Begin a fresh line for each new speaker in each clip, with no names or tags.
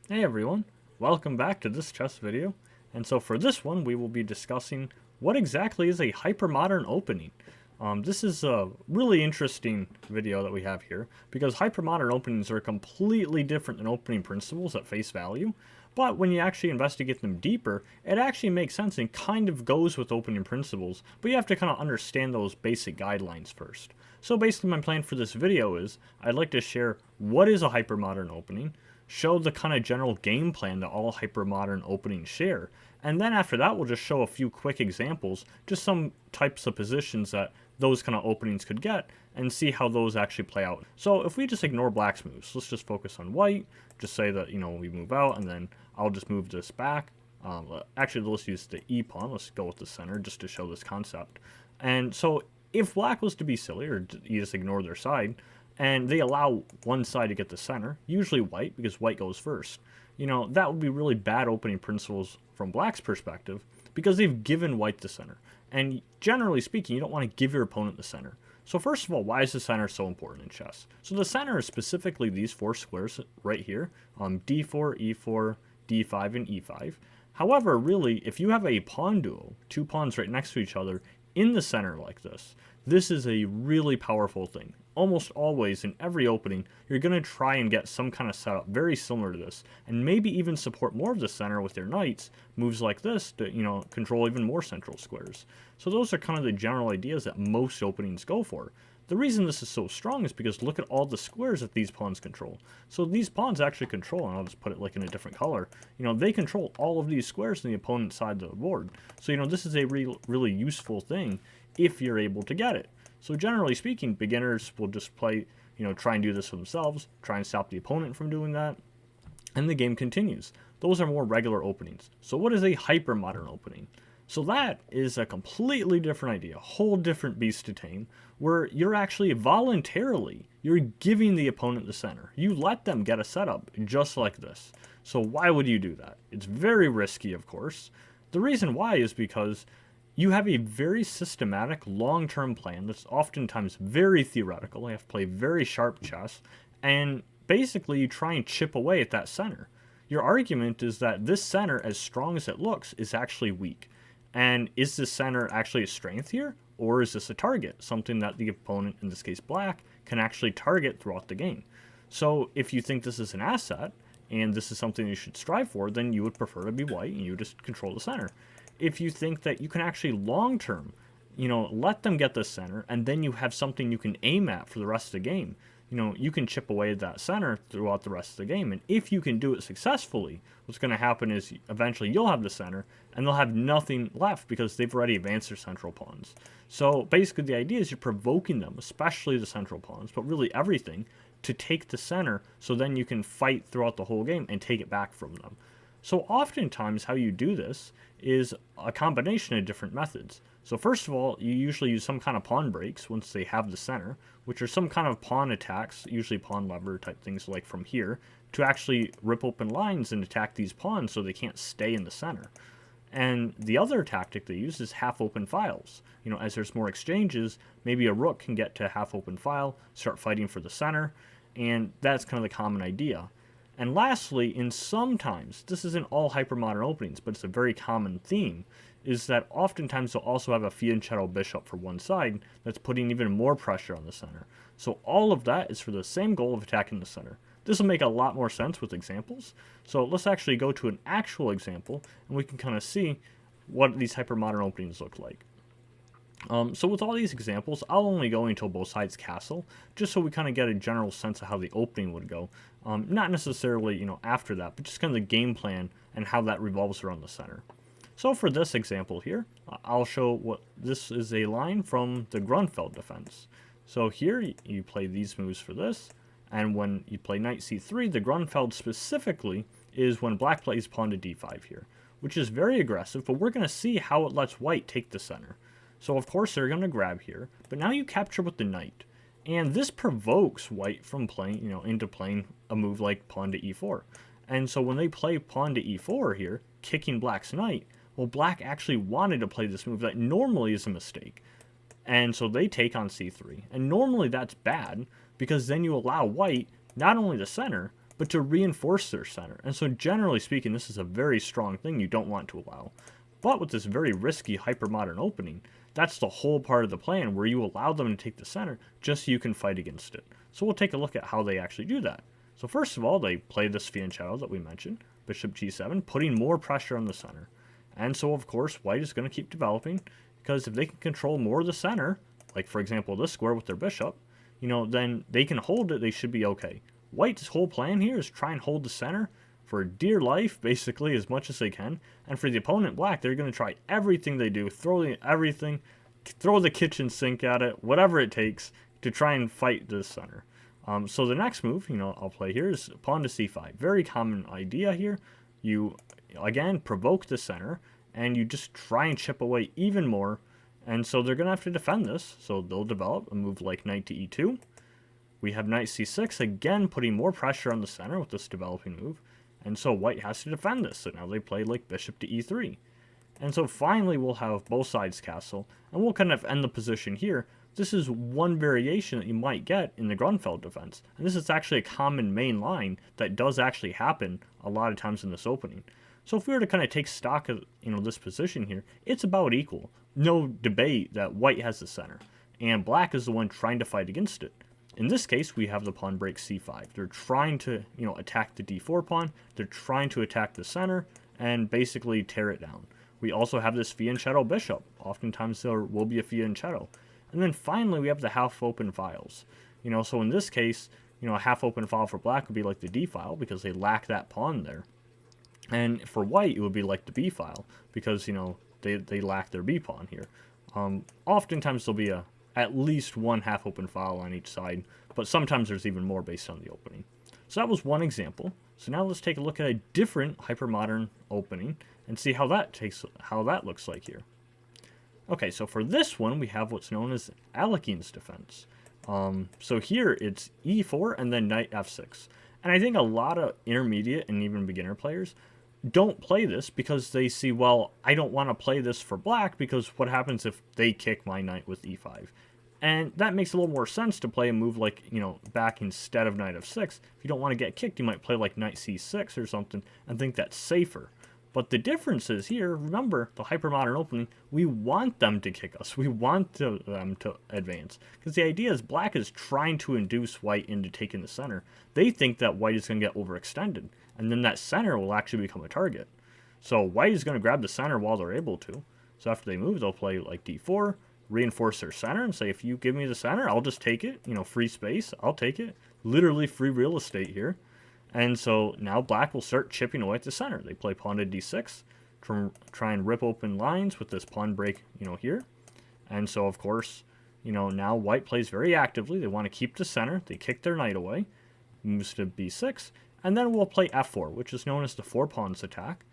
Hey everyone, welcome back to this chess video. And so for this one, we will be discussing what exactly is a hypermodern opening. This is a really interesting video that we have here because hypermodern openings are completely different than opening principles at face value. But when you actually investigate them deeper, it actually makes sense and kind of goes with opening principles, but you have to kind of understand those basic guidelines first. So basically my plan for this video is I'd like to share what is a hypermodern opening, show the kind of general game plan that all hypermodern openings share, and then after that we'll just show a few quick examples, just some types of positions that those kind of openings could get, and see how those actually play out. So if we just ignore black's moves, let's just focus on white, just say that, we move out, and then I'll just move this back. Actually, let's use the E pawn, let's go with the center, just to show this concept. And so if black was to be silly, or you just ignore their side, and they allow one side to get the center, usually white, because white goes first. That would be really bad opening principles from black's perspective, because they've given white the center. And generally speaking, you don't want to give your opponent the center. So first of all, why is the center so important in chess? So the center is specifically these four squares right here, d4, e4, d5, and e5. However, really, if you have a pawn duo, two pawns right next to each other in the center like this is a really powerful thing. Almost always in every opening, you're going to try and get some kind of setup very similar to this, and maybe even support more of the center with your knights, moves like this to, control even more central squares. So those are kind of the general ideas that most openings go for. The reason this is so strong is because look at all the squares that these pawns control. So these pawns actually control, and I'll just put it like in a different color, they control all of these squares on the opponent's side of the board. So, this is a really useful thing if you're able to get it. So generally speaking, beginners will just play, try and do this for themselves, try and stop the opponent from doing that, and the game continues. Those are more regular openings. So what is a hypermodern opening? So that is a completely different idea, a whole different beast to tame, where you're actually voluntarily, you're giving the opponent the center. You let them get a setup just like this. So why would you do that? It's very risky, of course. The reason why is because you have a very systematic long-term plan that's oftentimes very theoretical. You have to play very sharp chess, and basically you try and chip away at that center. Your argument is that this center, as strong as it looks, is actually weak. And is this center actually a strength here, or is this a target, something that the opponent, in this case black, can actually target throughout the game? So if you think this is an asset, and this is something you should strive for, then you would prefer to be white, and you just control the center. If you think that you can actually long-term, let them get the center, and then you have something you can aim at for the rest of the game, you can chip away at that center throughout the rest of the game. And if you can do it successfully, what's going to happen is eventually you'll have the center, and they'll have nothing left because they've already advanced their central pawns. So basically the idea is you're provoking them, especially the central pawns, but really everything, to take the center, so then you can fight throughout the whole game and take it back from them. So oftentimes how you do this is a combination of different methods. So first of all, you usually use some kind of pawn breaks once they have the center, which are some kind of pawn attacks, usually pawn lever type things like from here, to actually rip open lines and attack these pawns so they can't stay in the center. And the other tactic they use is half-open files. As there's more exchanges, maybe a rook can get to half-open file, start fighting for the center, and that's kind of the common idea. And lastly, in sometimes, this isn't all hypermodern openings, but it's a very common theme, is that oftentimes they'll also have a fianchetto bishop for one side that's putting even more pressure on the center. So all of that is for the same goal of attacking the center. This will make a lot more sense with examples. So let's actually go to an actual example, and we can kind of see what these hypermodern openings look like. So with all these examples, I'll only go until both sides castle, just so we kind of get a general sense of how the opening would go. Not necessarily, after that, but just kind of the game plan and how that revolves around the center. So for this example here, I'll show what this is a line from the Grunfeld defense. So here you play these moves for this, and when you play knight c3, the Grunfeld specifically is when black plays pawn to d5 here, which is very aggressive, but we're going to see how it lets white take the center. So of course they're going to grab here, but now you capture with the knight. And this provokes white from playing, into playing a move like pawn to e4. And so when they play pawn to e4 here, kicking black's knight, well, black actually wanted to play this move that normally is a mistake. And so they take on c3. And normally that's bad, because then you allow white not only the center, but to reinforce their center. And so generally speaking, this is a very strong thing you don't want to allow. But with this very risky hypermodern opening, that's the whole part of the plan where you allow them to take the center just so you can fight against it. So we'll take a look at how they actually do that. So first of all, they play this fianchetto that we mentioned, bishop g7, putting more pressure on the center. And so of course, white is going to keep developing, because if they can control more of the center, like for example this square with their bishop, then they can hold it, they should be okay. White's whole plan here is try and hold the center for dear life, basically, as much as they can. And for the opponent, black, they're going to try everything they do, throw the kitchen sink at it, whatever it takes to try and fight this center. So the next move, I'll play here is pawn to c5. Very common idea here. You, again, provoke the center, and you just try and chip away even more. And so they're going to have to defend this. So they'll develop a move like knight to e2. We have knight c6, again putting more pressure on the center with this developing move. And so white has to defend this. So now they play like bishop to e3. And so finally we'll have both sides castle. And we'll kind of end the position here. This is one variation that you might get in the Grunfeld defense. And this is actually a common main line that does actually happen a lot of times in this opening. So if we were to kind of take stock of this position here, it's about equal. No debate that white has the center. And black is the one trying to fight against it. In this case, we have the pawn break c5. They're trying to, attack the d4 pawn. They're trying to attack the center and basically tear it down. We also have this fianchetto bishop. Oftentimes there will be a fianchetto. And then finally, we have the half-open files. So in this case, a half-open file for black would be like the d file because they lack that pawn there. And for white, it would be like the b file because, they lack their b pawn here. Oftentimes there'll be at least one half-open file on each side, but sometimes there's even more based on the opening. So that was one example. So now let's take a look at a different hypermodern opening and see how that looks like here. Okay, so for this one, we have what's known as Alekhine's defense. So here it's e4 and then knight f6. And I think a lot of intermediate and even beginner players don't play this because they see, well, I don't want to play this for black because what happens if they kick my knight with e5? And that makes a little more sense to play a move like, back instead of knight f6. If you don't want to get kicked, you might play like knight c6 or something and think that's safer. But the difference is here, remember, the hypermodern opening, we want them to kick us. We want them to advance. Because the idea is black is trying to induce white into taking the center. They think that white is going to get overextended. And then that center will actually become a target. So white is going to grab the center while they're able to. So after they move, they'll play like d4, reinforce their center, and say, if you give me the center, I'll just take it. Free space, I'll take it. Literally free real estate here. And so now black will start chipping away at the center. They play pawn to d6, try and rip open lines with this pawn break, here. And so, of course, now white plays very actively. They want to keep the center. They kick their knight away, moves to b6, and then we'll play f4, which is known as the four pawns attack.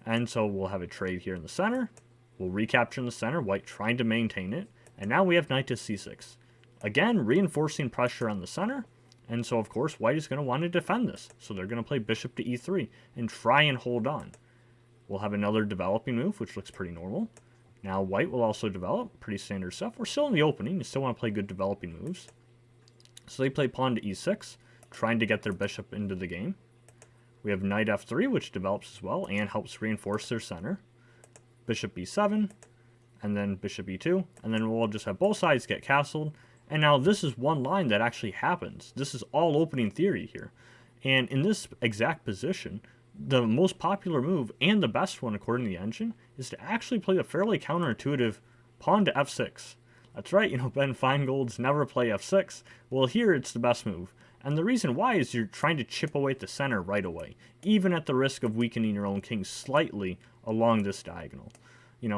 And so we'll have a trade here in the center. We'll recapture in the center, white trying to maintain it. And now we have knight to c6. Again, reinforcing pressure on the center. And so, of course, white is going to want to defend this. So they're going to play bishop to e3 and try and hold on. We'll have another developing move, which looks pretty normal. Now white will also develop. Pretty standard stuff. We're still in the opening. You still want to play good developing moves. So they play pawn to e6, trying to get their bishop into the game. We have knight f3, which develops as well and helps reinforce their center. Bishop b7, and then bishop e2. And then we'll just have both sides get castled. And now this is one line that actually happens. This is all opening theory here. And in this exact position, the most popular move, and the best one according to the engine, is to actually play a fairly counterintuitive pawn to f6. That's right, Ben Feingold's never play f6. Well, here it's the best move. And the reason why is you're trying to chip away at the center right away, even at the risk of weakening your own king slightly along this diagonal.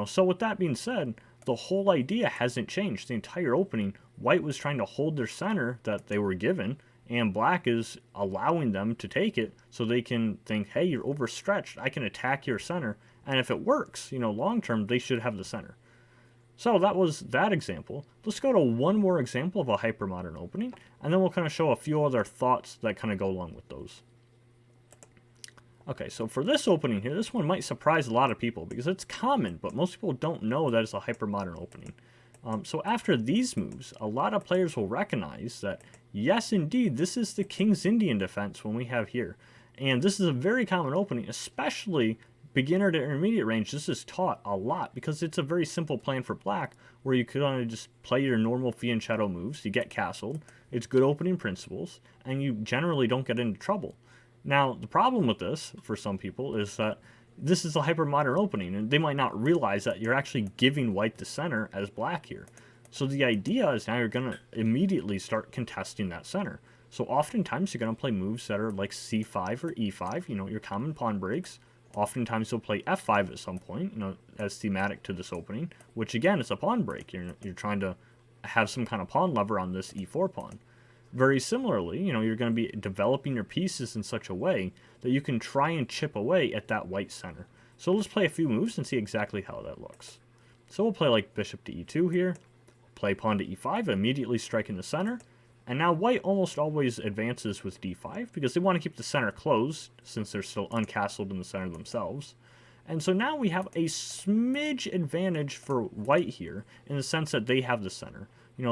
So with that being said, the whole idea hasn't changed. The entire opening, white was trying to hold their center that they were given, and black is allowing them to take it so they can think, hey, you're overstretched, I can attack your center, and if it works, long term, they should have the center. So that was that example. Let's go to one more example of a hypermodern opening, and then we'll kind of show a few other thoughts that kind of go along with those. Okay, so for this opening here, this one might surprise a lot of people because it's common, but most people don't know that it's a hypermodern opening. So after these moves, a lot of players will recognize that Yes, indeed, this is the King's Indian defense when we have here. And this is a very common opening, especially beginner to intermediate range. This is taught a lot because it's a very simple plan for black where you could only just play your normal Fee and Shadow moves. You get castled. It's good opening principles, and you generally don't get into trouble. Now, the problem with this, for some people, is that this is a hypermodern opening, and they might not realize that you're actually giving white the center as black here. So the idea is now you're going to immediately start contesting that center. So oftentimes you're going to play moves that are like c5 or e5, your common pawn breaks. Oftentimes you'll play f5 at some point, as thematic to this opening, which again is a pawn break. You're trying to have some kind of pawn lever on this e4 pawn. Very similarly, you're going to be developing your pieces in such a way that you can try and chip away at that white center. So let's play a few moves and see exactly how that looks. So we'll play like bishop to e2 here, play pawn to e5, immediately striking the center, and now white almost always advances with d5 because they want to keep the center closed since they're still uncastled in the center themselves. And so now we have a smidge advantage for white here in the sense that they have the center.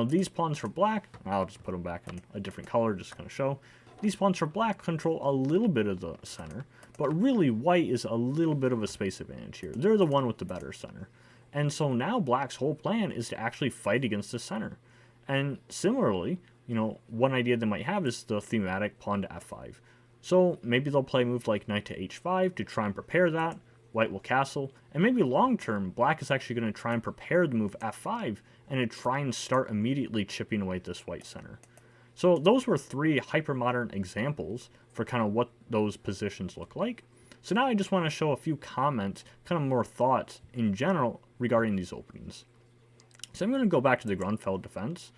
These pawns for black, I'll just put them back in a different color just to kind of show. These pawns for black control a little bit of the center, but really white is a little bit of a space advantage here. They're the one with the better center. And so now black's whole plan is to actually fight against the center. And similarly, one idea they might have is the thematic pawn to f5. So maybe they'll play a move like knight to h5 to try and prepare that. White will castle, and maybe long term, black is actually going to try and prepare the move f5 and to try and start immediately chipping away at this white center. So those were 3 hypermodern examples for kind of what those positions look like. So now I just want to show a few comments, kind of more thoughts in general regarding these openings. So I'm going to go back to the Grunfeld defense,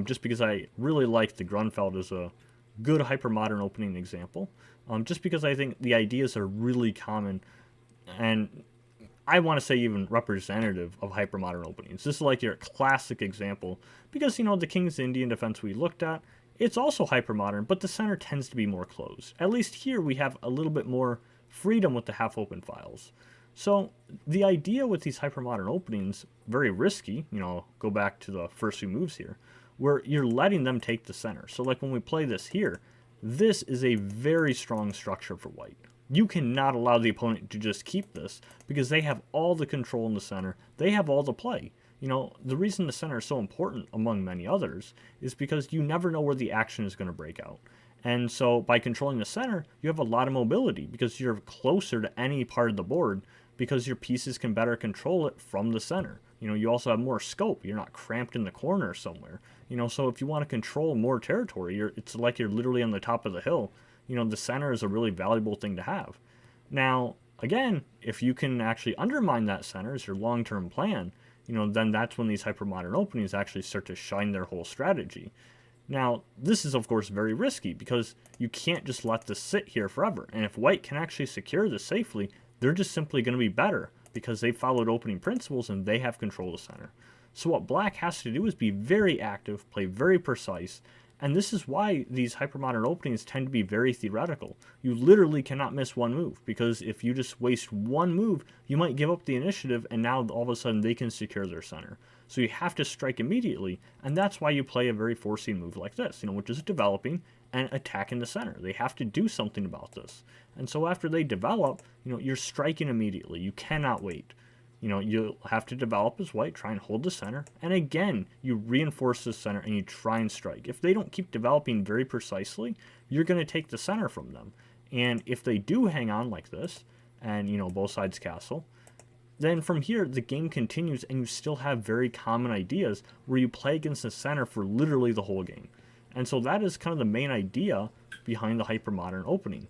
just because I really like the Grunfeld as a good hypermodern opening example, just because I think the ideas are really common and I want to say even representative of hypermodern openings. This is like your classic example because, the King's Indian defense we looked at, it's also hypermodern, but the center tends to be more closed. At least here we have a little bit more freedom with the half-open files. So the idea with these hypermodern openings, very risky, go back to the first few moves here, where you're letting them take the center. So like when we play this here, this is a very strong structure for white. You cannot allow the opponent to just keep this because they have all the control in the center. They have all the play. The reason the center is so important among many others is because you never know where the action is going to break out. And so by controlling the center, you have a lot of mobility because you're closer to any part of the board because your pieces can better control it from the center. You also have more scope. You're not cramped in the corner somewhere. So if you want to control more territory, it's like you're literally on the top of the hill. The center is a really valuable thing to have. Now, again, if you can actually undermine that center as your long-term plan, then that's when these hypermodern openings actually start to shine their whole strategy. Now, this is of course very risky because you can't just let this sit here forever. And if white can actually secure this safely, they're just simply going to be better because they followed opening principles and they have control of the center. So what black has to do is be very active, play very precise, and this is why these hypermodern openings tend to be very theoretical. You literally cannot miss one move, because if you just waste one move, you might give up the initiative, and now all of a sudden they can secure their center. So you have to strike immediately, and that's why you play a very forcing move like this, which is developing and attacking the center. They have to do something about this. And so after they develop, you're striking immediately. You cannot wait. You'll have to develop as white, try and hold the center, and again, you reinforce the center and you try and strike. If they don't keep developing very precisely, you're going to take the center from them. And if they do hang on like this, and both sides castle, then from here the game continues and you still have very common ideas where you play against the center for literally the whole game. And so that is kind of the main idea behind the hypermodern opening.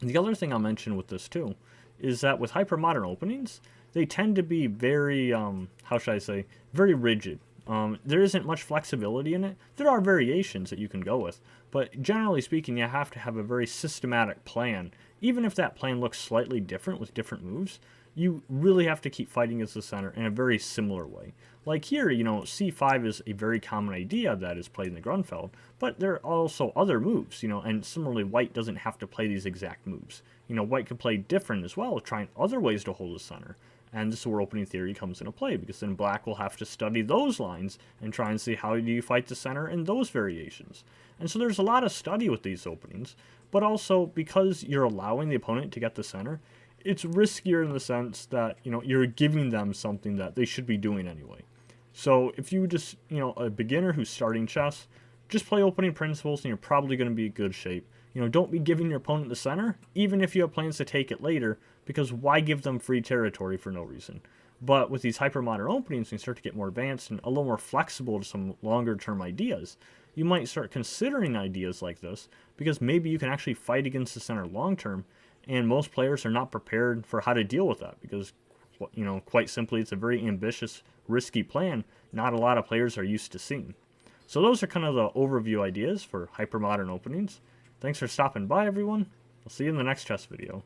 And the other thing I'll mention with this too is that with hypermodern openings, they tend to be very, very rigid. There isn't much flexibility in it. There are variations that you can go with, but generally speaking, you have to have a very systematic plan. Even if that plan looks slightly different with different moves, you really have to keep fighting against the center in a very similar way. Like here, c5 is a very common idea that is played in the Grunfeld, but there are also other moves, and similarly, white doesn't have to play these exact moves. White can play different as well, trying other ways to hold the center. And this is where opening theory comes into play, because then black will have to study those lines and try and see how do you fight the center in those variations. And so there's a lot of study with these openings, but also because you're allowing the opponent to get the center, it's riskier in the sense that, you're giving them something that they should be doing anyway. So if you just, a beginner who's starting chess, just play opening principles and you're probably going to be in good shape. Don't be giving your opponent the center, even if you have plans to take it later, because why give them free territory for no reason? But with these hypermodern openings, when you start to get more advanced and a little more flexible to some longer term ideas, you might start considering ideas like this, because maybe you can actually fight against the center long term, and most players are not prepared for how to deal with that, because, quite simply, it's a very ambitious, risky plan not a lot of players are used to seeing. So those are kind of the overview ideas for hypermodern openings. Thanks for stopping by, everyone. I'll see you in the next chess video.